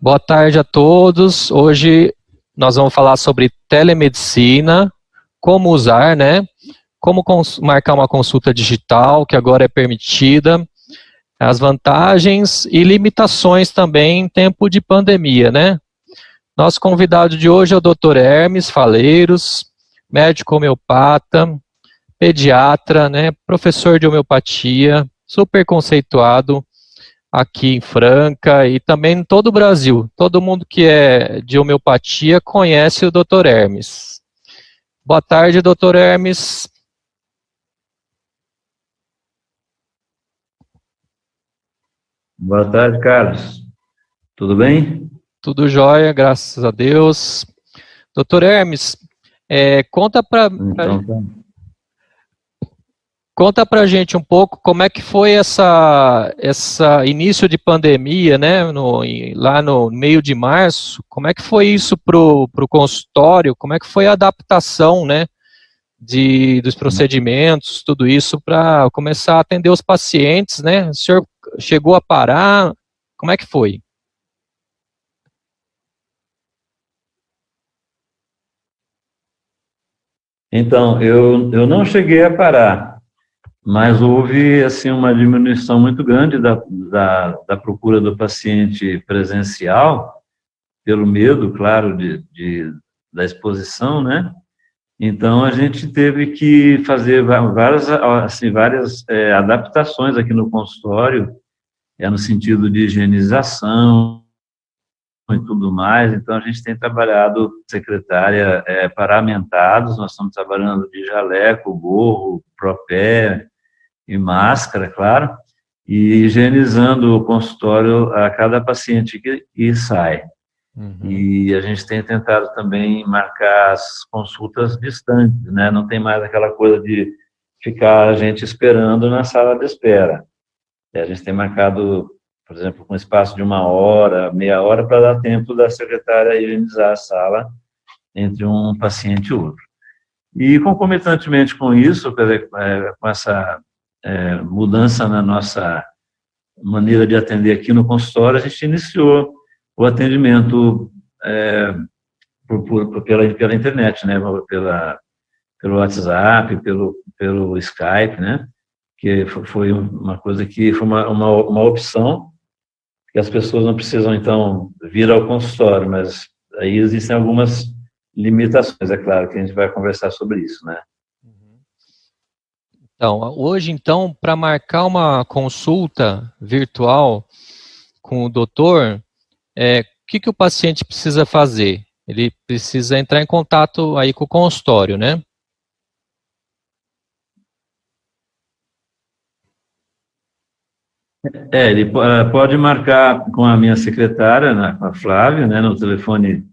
Boa tarde a todos. Hoje nós vamos falar sobre telemedicina, como usar, né? Como marcar uma consulta digital, que agora é permitida, as vantagens e limitações também em tempo de pandemia, né? Nosso convidado de hoje é o Dr. Hermes Faleiros, médico homeopata, pediatra, né? Professor de homeopatia, super conceituado aqui em Franca e também em todo o Brasil. Todo mundo que é de homeopatia conhece o Dr. Hermes. Boa tarde, Dr. Hermes. Boa tarde, Carlos. Tudo bem? Tudo jóia, graças a Deus. Dr. Hermes, conta Então, tá. Conta pra gente um pouco como é que foi essa início de pandemia, né, lá no meio de março. Como é que foi isso pro consultório? Como é que foi a adaptação, né, dos procedimentos, tudo isso para começar a atender os pacientes, né? O senhor chegou a parar? Como é que foi? Então, eu não cheguei a parar, mas houve assim uma diminuição muito grande da procura do paciente presencial, pelo medo, claro, da exposição, né? Então, a gente teve que fazer várias adaptações aqui no consultório, no sentido de higienização e tudo mais. Então, a gente tem trabalhado, secretária, paramentados, nós estamos trabalhando de jaleco, gorro, propé e máscara, claro, e higienizando o consultório a cada paciente que sai. Uhum. E a gente tem tentado também marcar as consultas distantes, né? Não tem mais aquela coisa de ficar a gente esperando na sala de espera. A gente tem marcado, por exemplo, com espaço de 1 hora, meia hora, para dar tempo da secretária higienizar a sala entre um paciente e outro. E, concomitantemente com isso, com essa mudança na nossa maneira de atender aqui no consultório, a gente iniciou o atendimento pela internet, né? Pelo WhatsApp, pelo Skype, né? Que foi uma coisa que foi uma opção, que as pessoas não precisam, então, vir ao consultório, mas aí existem algumas limitações, é claro, que a gente vai conversar sobre isso, né? Então, hoje, então, para marcar uma consulta virtual com o doutor, o que o paciente precisa fazer? Ele precisa entrar em contato aí com o consultório, né? Ele pode marcar com a minha secretária, né, com a Flávia, né, no telefone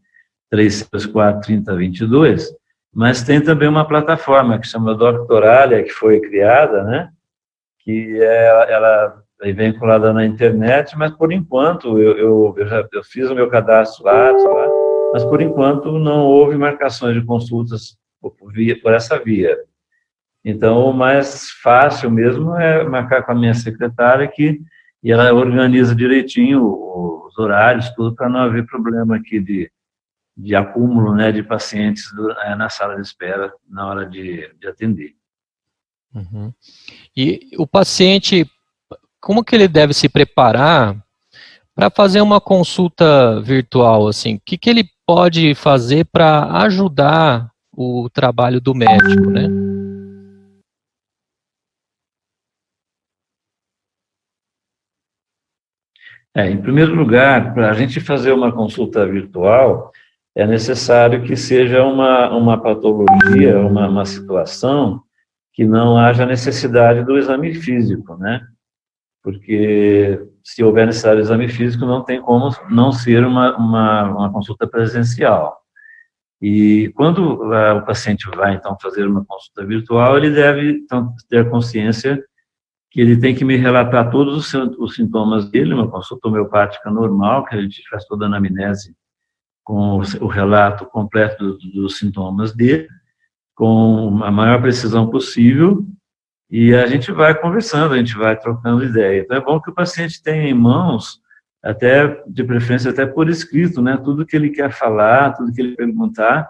334-3022, mas tem também uma plataforma que chama Doctoralia, que foi criada, né, que ela é vinculada na internet, mas por enquanto eu fiz o meu cadastro lá, mas por enquanto não houve marcações de consultas por essa via. Então, o mais fácil mesmo é marcar com a minha secretária e ela organiza direitinho os horários, tudo, para não haver problema aqui de acúmulo, né, de pacientes na sala de espera na hora de atender. Uhum. E o paciente, como que ele deve se preparar para fazer uma consulta virtual, assim? O que ele pode fazer para ajudar o trabalho do médico, né? Em primeiro lugar, para a gente fazer uma consulta virtual, é necessário que seja uma patologia, uma situação que não haja necessidade do exame físico, né? Porque se houver necessidade do exame físico, não tem como não ser uma consulta presencial. E quando o paciente vai, então, fazer uma consulta virtual, ele deve, então, ter consciência que ele tem que me relatar todos os sintomas dele, uma consulta homeopática normal, que a gente faz toda a anamnese com o relato completo dos sintomas dele, com a maior precisão possível, e a gente vai conversando, a gente vai trocando ideia. Então, é bom que o paciente tenha em mãos até de preferência até por escrito, né? Tudo que ele quer falar, tudo que ele perguntar,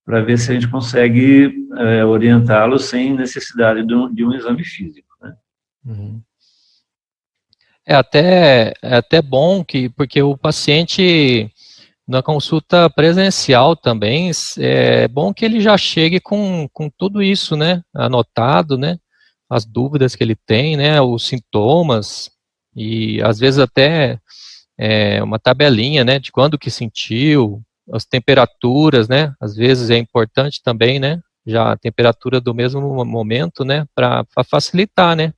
para ver se a gente consegue orientá-lo sem necessidade de um exame físico, né? Uhum. É até bom porque o paciente, na consulta presencial também, é bom que ele já chegue com tudo isso, né, anotado, né, as dúvidas que ele tem, né, os sintomas, e às vezes até uma tabelinha, né, de quando que sentiu, as temperaturas, né, às vezes é importante também, né, já a temperatura do mesmo momento, né, para facilitar, né.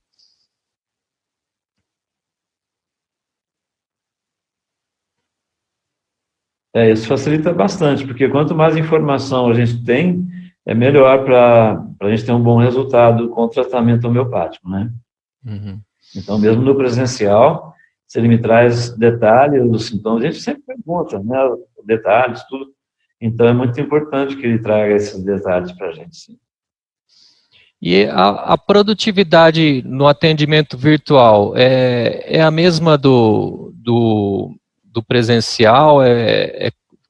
Isso facilita bastante, porque quanto mais informação a gente tem, é melhor para a gente ter um bom resultado com o tratamento homeopático, né? Uhum. Então, mesmo no presencial, se ele me traz detalhes dos sintomas, a gente sempre pergunta, né, detalhes, tudo. Então, é muito importante que ele traga esses detalhes para a gente, sim. E a produtividade no atendimento virtual é a mesma do presencial?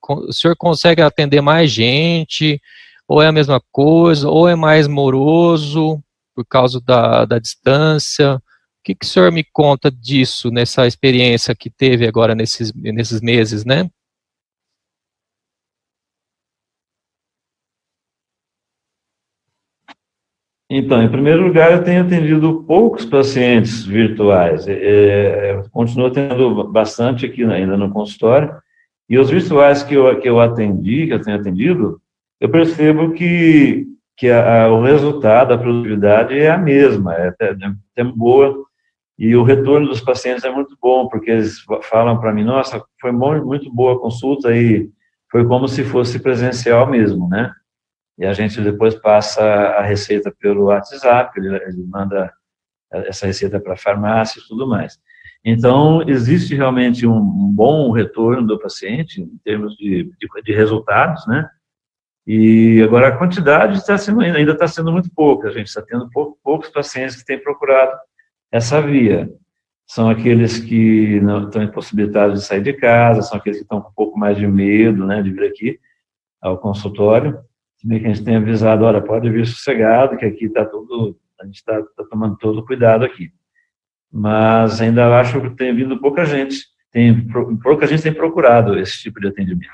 O senhor consegue atender mais gente? Ou é a mesma coisa? Ou é mais moroso por causa da distância? O que o senhor me conta disso, nessa experiência que teve agora nesses meses, né? Então, em primeiro lugar, eu tenho atendido poucos pacientes virtuais. Eu continuo atendendo bastante aqui ainda no consultório. E os virtuais que eu atendi, que eu tenho atendido, eu percebo que o resultado, a produtividade é a mesma, é até boa. E o retorno dos pacientes é muito bom, porque eles falam para mim, nossa, foi muito boa a consulta e foi como se fosse presencial mesmo, né? E a gente depois passa a receita pelo WhatsApp, ele manda essa receita para a farmácia e tudo mais. Então, existe realmente um bom retorno do paciente em termos de resultados, né? E agora a quantidade ainda está sendo muito pouca, a gente está tendo poucos pacientes que têm procurado essa via. São aqueles que não estão impossibilitados de sair de casa, são aqueles que estão com um pouco mais de medo, né, de vir aqui ao consultório. Se bem que a gente tem avisado, olha, pode vir sossegado, que aqui está tudo, a gente está tomando todo o cuidado aqui. Mas ainda acho que tem vindo pouca gente tem procurado esse tipo de atendimento.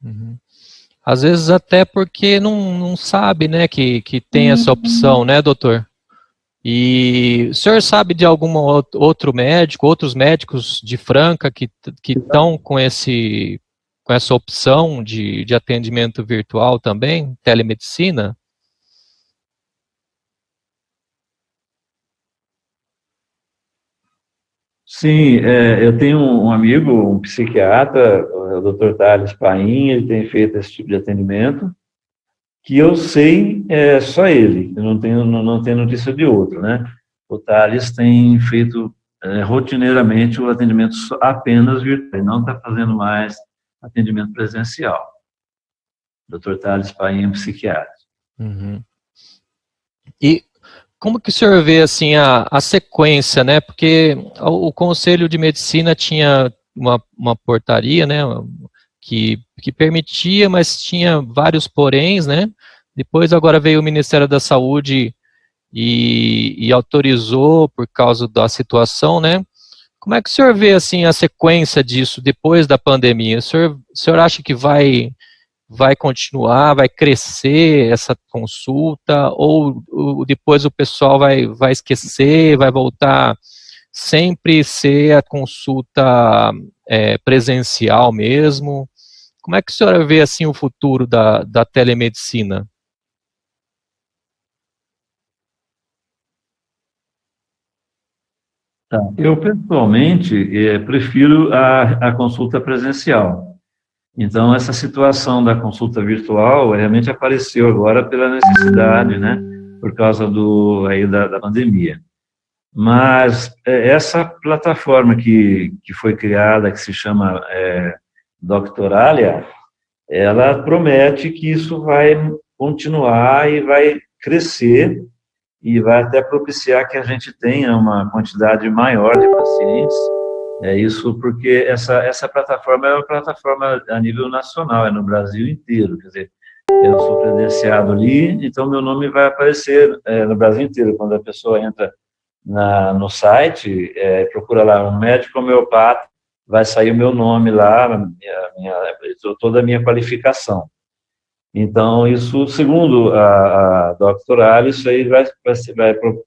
Uhum. Às vezes até porque não sabe, né, que tem essa opção, né, doutor? E o senhor sabe de algum outro médico, outros médicos de Franca que estão com essa opção de atendimento virtual também, telemedicina? Sim, eu tenho um amigo, um psiquiatra, o Dr. Thales Paim, ele tem feito esse tipo de atendimento, que eu sei só ele, eu não tenho notícia de outro, né? O Thales tem feito rotineiramente o atendimento apenas virtual, não está fazendo mais atendimento presencial. Dr. Thales Paim é psiquiatra. Uhum. E como que o senhor vê assim a sequência, né? Porque o Conselho de Medicina tinha uma portaria, né, que permitia, mas tinha vários poréns, né? Depois agora veio o Ministério da Saúde e autorizou por causa da situação, né? Como é que o senhor vê assim a sequência disso depois da pandemia? O senhor acha que vai continuar, vai crescer essa consulta, ou depois o pessoal vai esquecer, vai voltar sempre ser a consulta presencial mesmo? Como é que a senhora vê assim o futuro da telemedicina? Tá. Eu, pessoalmente, prefiro a consulta presencial. Então, essa situação da consulta virtual realmente apareceu agora pela necessidade, né, por causa da pandemia. Mas essa plataforma que foi criada, que se chama Doctoralia, ela promete que isso vai continuar e vai crescer e vai até propiciar que a gente tenha uma quantidade maior de pacientes É isso porque essa plataforma é uma plataforma a nível nacional, é no Brasil inteiro, quer dizer, eu sou credenciado ali, então meu nome vai aparecer no Brasil inteiro. Quando a pessoa entra no site, procura lá um médico homeopata, vai sair o meu nome lá, toda a minha qualificação. Então, isso, segundo a doutora, isso aí vai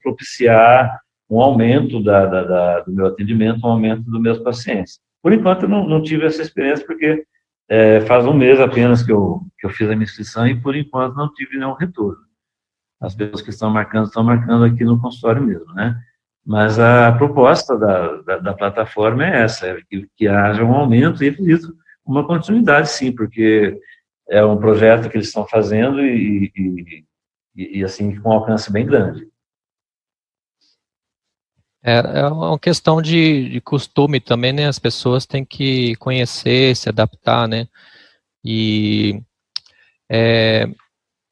propiciar um aumento do meu atendimento, um aumento dos meus pacientes. Por enquanto, eu não tive essa experiência, porque faz um mês apenas que eu fiz a minha inscrição e, por enquanto, não tive nenhum retorno. As pessoas que estão marcando aqui no consultório mesmo, né? Mas a proposta da plataforma é essa, que haja um aumento e, acredito, uma continuidade, sim, porque é um projeto que eles estão fazendo e assim, com um alcance bem grande. É uma questão de costume também, né? As pessoas têm que conhecer, se adaptar, né? E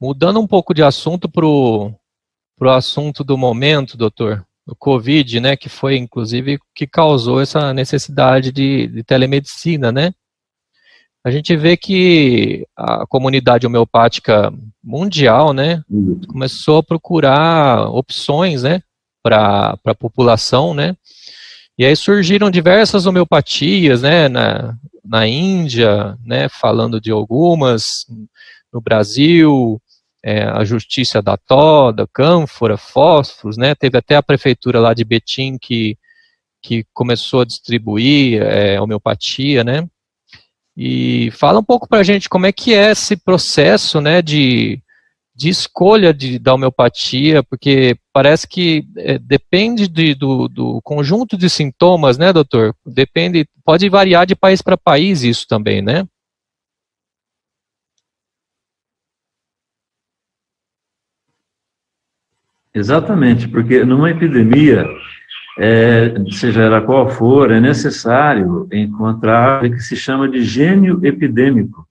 mudando um pouco de assunto para o assunto do momento, doutor, o Covid, né? Que foi, inclusive, que causou essa necessidade de telemedicina, né? A gente vê que a comunidade homeopática mundial, né? Começou a procurar opções, né? Para a população, né? E aí surgiram diversas homeopatias, né? Na Índia, né? Falando de algumas, no Brasil, a Justiça da Toda, Cânfora, Fósforos, né? Teve até a prefeitura lá de Betim que começou a distribuir homeopatia, né? E fala um pouco para a gente como é que é esse processo, né? De escolha da homeopatia, porque parece que depende do conjunto de sintomas, né, doutor? Pode variar de país para país isso também, né? Exatamente, porque numa epidemia, seja ela qual for, é necessário encontrar o que se chama de gênio epidêmico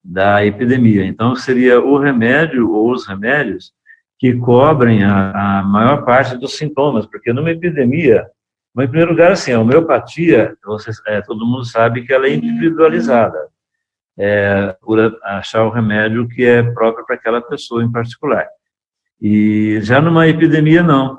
da epidemia. Então, seria o remédio ou os remédios que cobrem a maior parte dos sintomas, porque numa epidemia, mas, em primeiro lugar, assim, a homeopatia, todo mundo sabe que ela é individualizada, por achar o remédio que é próprio para aquela pessoa em particular. E já numa epidemia, não.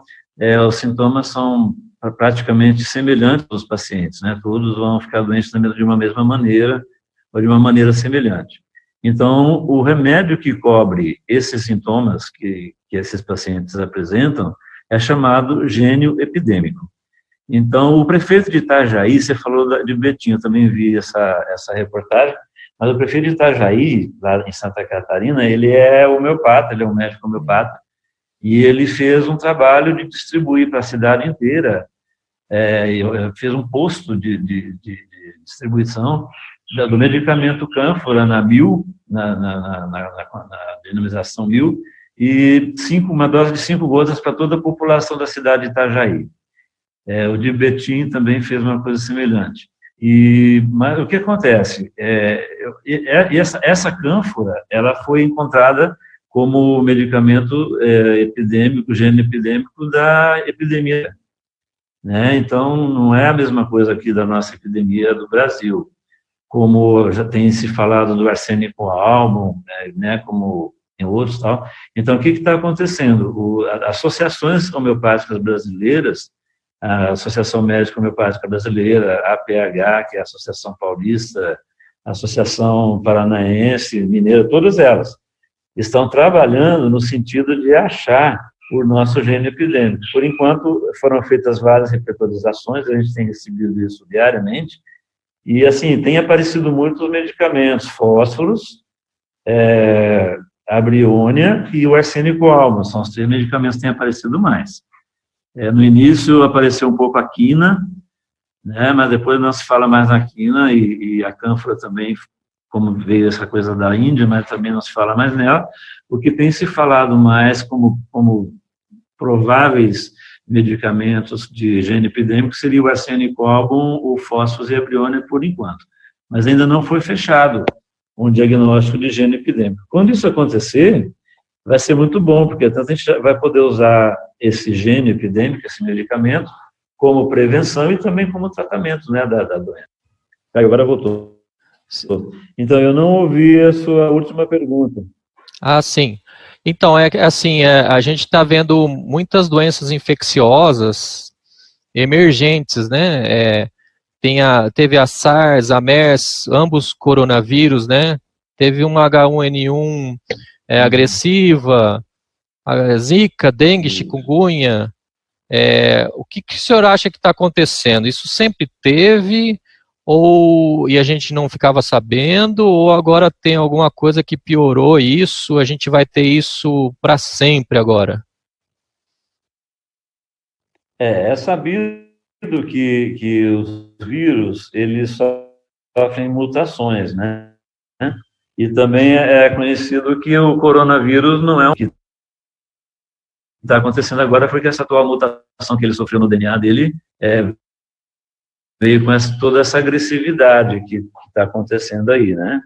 Os sintomas são praticamente semelhantes aos pacientes, né? Todos vão ficar doentes de uma mesma maneira ou de uma maneira semelhante. Então, o remédio que cobre esses sintomas que esses pacientes apresentam é chamado gênio epidêmico. Então, o prefeito de Itajaí, você falou de Betim, eu também vi essa reportagem, mas o prefeito de Itajaí, lá em Santa Catarina, ele é homeopata, ele é um médico homeopata, e ele fez um trabalho de distribuir para a cidade inteira, fez um posto de distribuição do medicamento Cânfora na denominação 1000, e uma dose de 5 gotas para toda a população da cidade de Itajaí. O de Betim também fez uma coisa semelhante. Mas o que acontece? Essa cânfora, ela foi encontrada como medicamento epidêmico, gênio epidêmico da epidemia, né? Então, não é a mesma coisa aqui da nossa epidemia do Brasil, como já tem se falado do arsênico álbum, né, como em outros tal. Então, o que está acontecendo? Associações homeopáticas brasileiras, a Associação Médica Homeopática Brasileira, a APH, que é a Associação Paulista, a Associação Paranaense, Mineira, todas elas estão trabalhando no sentido de achar o nosso gênio epidêmico. Por enquanto, foram feitas várias repertorizações, a gente tem recebido isso diariamente, e, assim, tem aparecido muitos medicamentos, fósforos, a briônia e o arsênico álbum, são os 3 medicamentos que têm aparecido mais. No início apareceu um pouco a quina, né, mas depois não se fala mais na quina, e a cânfora também, como veio essa coisa da Índia, mas também não se fala mais nela. O que tem se falado mais como prováveis medicamentos de gênio epidêmico seria o arsênico álbum, o fósforo e a briônia, por enquanto. Mas ainda não foi fechado um diagnóstico de gênio epidêmico. Quando isso acontecer, vai ser muito bom, porque tanto a gente vai poder usar esse gênio epidêmico, esse medicamento, como prevenção e também como tratamento, né, da doença. Agora voltou. Então, eu não ouvi a sua última pergunta. Ah, sim. Então, a gente está vendo muitas doenças infecciosas emergentes, né? Teve a SARS, a MERS, ambos coronavírus, né? Teve um H1N1 agressiva, a Zika, dengue, chikungunya. O que o senhor acha que está acontecendo? Isso sempre teve, e a gente não ficava sabendo, ou agora tem alguma coisa que piorou isso, a gente vai ter isso para sempre agora? É sabido que os vírus, eles sofrem mutações, né? E também é conhecido que o coronavírus não é o que está acontecendo agora, porque essa atual mutação que ele sofreu no DNA dele veio com toda essa agressividade que está acontecendo aí, né?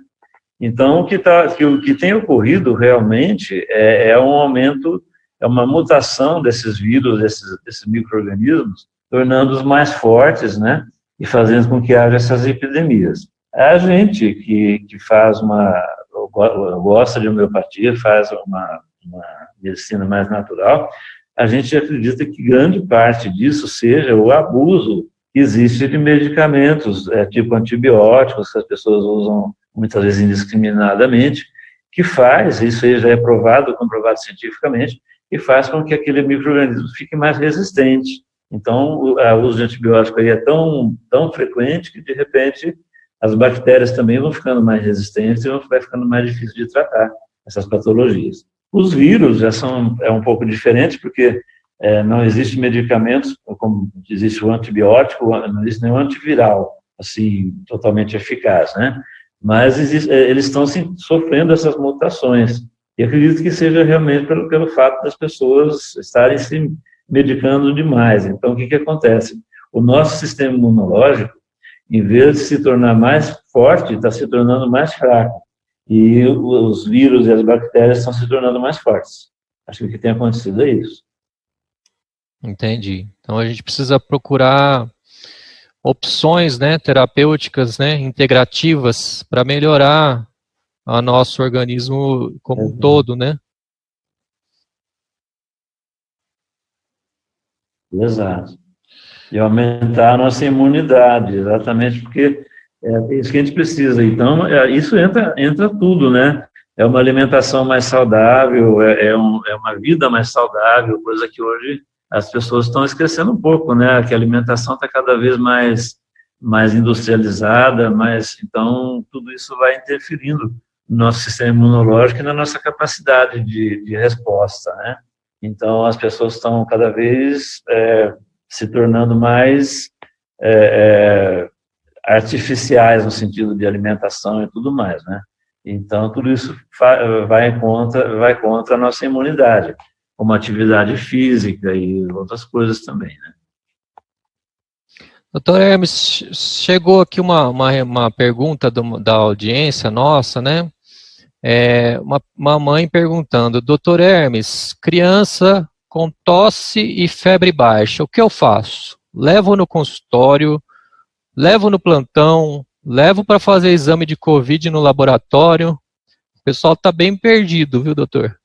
Então, o que tem ocorrido realmente é um aumento, é uma mutação desses vírus, desses micro-organismos, tornando-os mais fortes, né? E fazendo com que haja essas epidemias. A gente que faz gosta de homeopatia, faz uma medicina mais natural, a gente acredita que grande parte disso seja o abuso que existe de medicamentos, tipo antibióticos, que as pessoas usam muitas vezes indiscriminadamente, que faz, isso aí já é comprovado cientificamente, que faz com que aquele micro-organismo fique mais resistente. Então, o uso de antibiótico aí é tão frequente que, de repente, as bactérias também vão ficando mais resistentes e vai ficando mais difícil de tratar essas patologias. Os vírus já é um pouco diferente, porque não existe medicamentos, como existe o antibiótico, não existe nenhum antiviral, assim, totalmente eficaz, né? Mas eles estão sofrendo essas mutações. E acredito que seja realmente pelo fato das pessoas estarem se medicando demais. Então, o que acontece? O nosso sistema imunológico, em vez de se tornar mais forte, está se tornando mais fraco. E os vírus e as bactérias estão se tornando mais fortes. Acho que o que tem acontecido é isso. Entendi. Então a gente precisa procurar opções, né, terapêuticas, né, integrativas para melhorar o nosso organismo como um todo, né? Exato. E aumentar a nossa imunidade, exatamente porque é isso que a gente precisa. Então, isso entra tudo, né? É uma alimentação mais saudável, é uma vida mais saudável, coisa que hoje as pessoas estão esquecendo um pouco, né? Que a alimentação está cada vez mais industrializada, então tudo isso vai interferindo no nosso sistema imunológico e na nossa capacidade de resposta, né? Então, as pessoas estão cada vez se tornando mais artificiais no sentido de alimentação e tudo mais, né? Então, tudo isso vai contra a nossa imunidade, como atividade física e outras coisas também, né? Doutor Hermes, chegou aqui uma pergunta da audiência nossa, né? Uma mãe perguntando, doutor Hermes, criança com tosse e febre baixa, o que eu faço? Levo no consultório, levo no plantão, levo para fazer exame de Covid no laboratório? O pessoal está bem perdido, viu, doutor?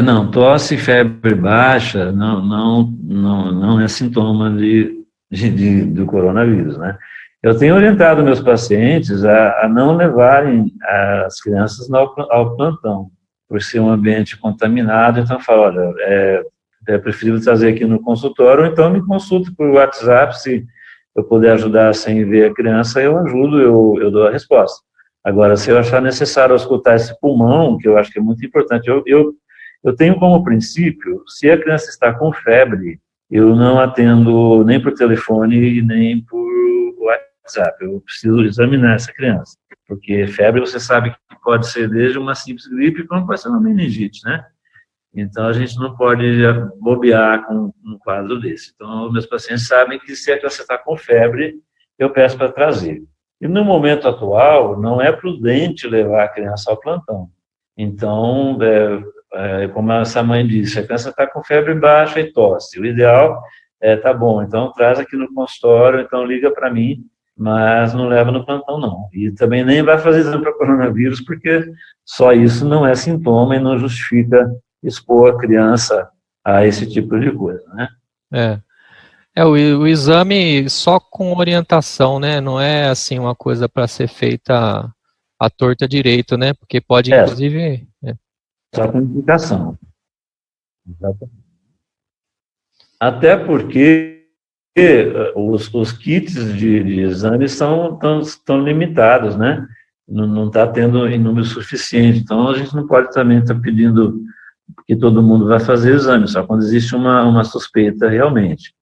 Não, tosse e febre baixa não é sintoma do coronavírus, né? Eu tenho orientado meus pacientes a não levarem as crianças ao plantão, por ser um ambiente contaminado. Então, eu falo, olha, é preferível trazer aqui no consultório, ou então me consulte por WhatsApp, se eu puder ajudar sem ver a criança, eu ajudo, eu dou a resposta. Agora, se eu achar necessário escutar esse pulmão, que eu acho que é muito importante, eu tenho como princípio, se a criança está com febre, eu não atendo nem por telefone e nem por WhatsApp. Eu preciso examinar essa criança, porque febre você sabe que pode ser desde uma simples gripe, como pode ser uma meningite, né? Então a gente não pode bobear com um quadro desse. Então meus pacientes sabem que se a criança está com febre, eu peço para trazer. E no momento atual, não é prudente levar a criança ao plantão. Então, como essa mãe disse, a criança está com febre baixa e tosse. O ideal tá bom, então traz aqui no consultório, então liga para mim, mas não leva no plantão, não. E também nem vai fazer exame para coronavírus, porque só isso não é sintoma e não justifica expor a criança a esse tipo de coisa, né? O exame só com orientação, né? Não é assim uma coisa para ser feita à torta direito, né? Porque pode, inclusive... Só com indicação. Exatamente. Até porque os kits de exame estão limitados, né? Não está tendo em número suficiente. Então, a gente não pode também estar pedindo que todo mundo vai fazer o exame, só quando existe uma suspeita realmente.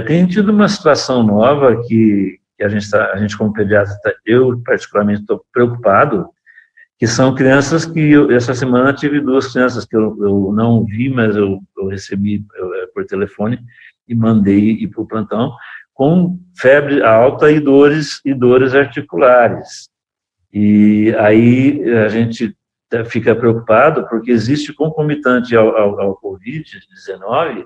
Tem tido uma situação nova que a gente como pediatra, eu particularmente estou preocupado, que são crianças que essa semana tive 2 crianças que eu não vi, mas eu recebi por telefone e mandei ir para o plantão, com febre alta e dores articulares. E aí a gente fica preocupado porque existe concomitante ao Covid-19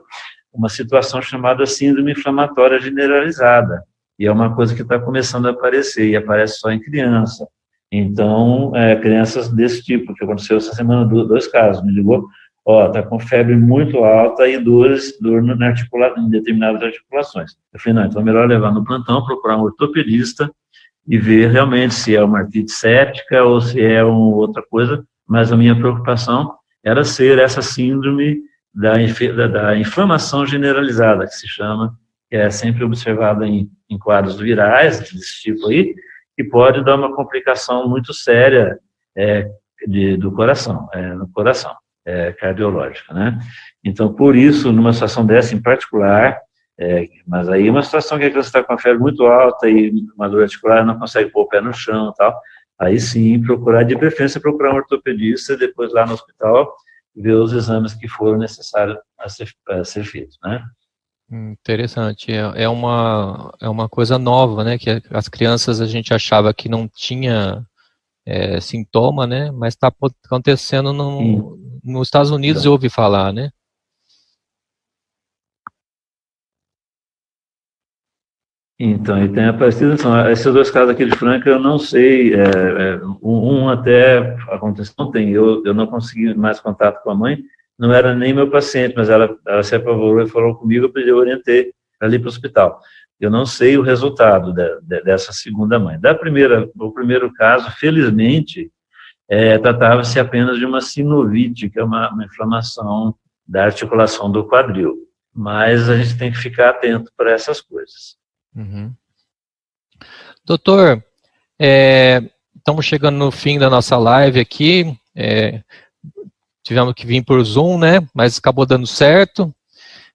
uma situação chamada síndrome inflamatória generalizada, e é uma coisa que está começando a aparecer, e aparece só em criança. Então, crianças desse tipo, que aconteceu essa semana, 2 casos, me ligou, está com febre muito alta e dor em determinadas articulações. Eu falei, não, então é melhor levar no plantão, procurar um ortopedista e ver realmente se é uma artrite séptica ou se é outra coisa, mas a minha preocupação era ser essa síndrome da inflamação generalizada, que se chama, que é sempre observada em quadros virais desse tipo aí, que pode dar uma complicação muito séria do coração, no coração, cardiológica, né? Então, por isso, numa situação dessa em particular, mas aí uma situação que a criança está com a febre muito alta e uma dor articular, não consegue pôr o pé no chão e tal, aí sim, de preferência, procurar um ortopedista e depois lá no hospital ver os exames que foram necessários a ser feitos, né? Interessante, é uma coisa nova, né, que as crianças a gente achava que não tinha sintoma, né, mas está acontecendo nos Estados Unidos, eu ouvi falar, né? Então, e tem aparecido, esses 2 casos aqui de Franca, eu não sei, um até aconteceu ontem, eu não consegui mais contato com a mãe, não era nem meu paciente, mas ela se apavorou e falou comigo, eu orientei ali para o hospital. Eu não sei o resultado dessa segunda mãe. O primeiro caso, felizmente, tratava-se apenas de uma sinovite, que é uma inflamação da articulação do quadril. Mas a gente tem que ficar atento para essas coisas. Uhum. Doutor, estamos chegando no fim da nossa live aqui, tivemos que vir por Zoom, né, mas acabou dando certo. O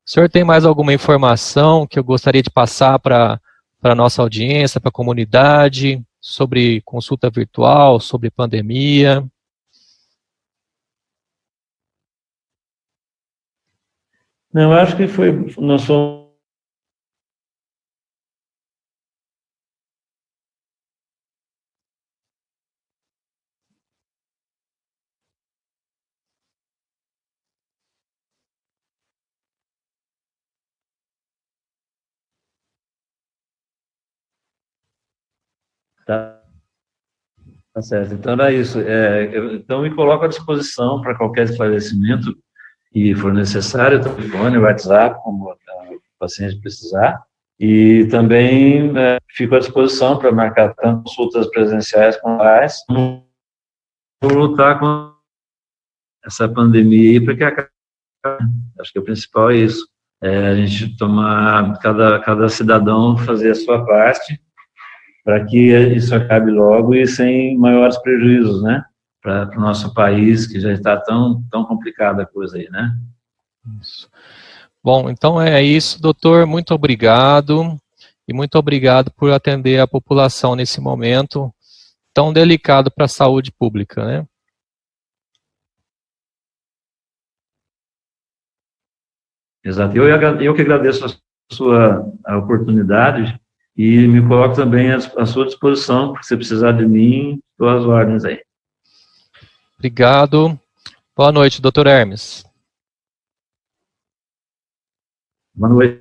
senhor tem mais alguma informação que eu gostaria de passar para a nossa audiência, para a comunidade, sobre consulta virtual, sobre pandemia? Não, eu acho que nós fomos. Tá certo, então era isso. Então, me coloco à disposição para qualquer esclarecimento que for necessário, telefone, WhatsApp, como o paciente precisar. E também fico à disposição para marcar tanto consultas presenciais como online, para lutar com essa pandemia aí, porque acho que o principal é isso. A gente tomar, cada cidadão fazer a sua parte, para que isso acabe logo e sem maiores prejuízos, né? Para o nosso país, que já está tão complicada a coisa aí, né? Isso. Bom, então é isso, doutor. Muito obrigado. E muito obrigado por atender a população nesse momento tão delicado para a saúde pública, né? Exato. Eu que agradeço a oportunidade e me coloco também à sua disposição, porque se precisar de mim, estou às ordens aí. Obrigado. Boa noite, doutor Hermes. Boa noite.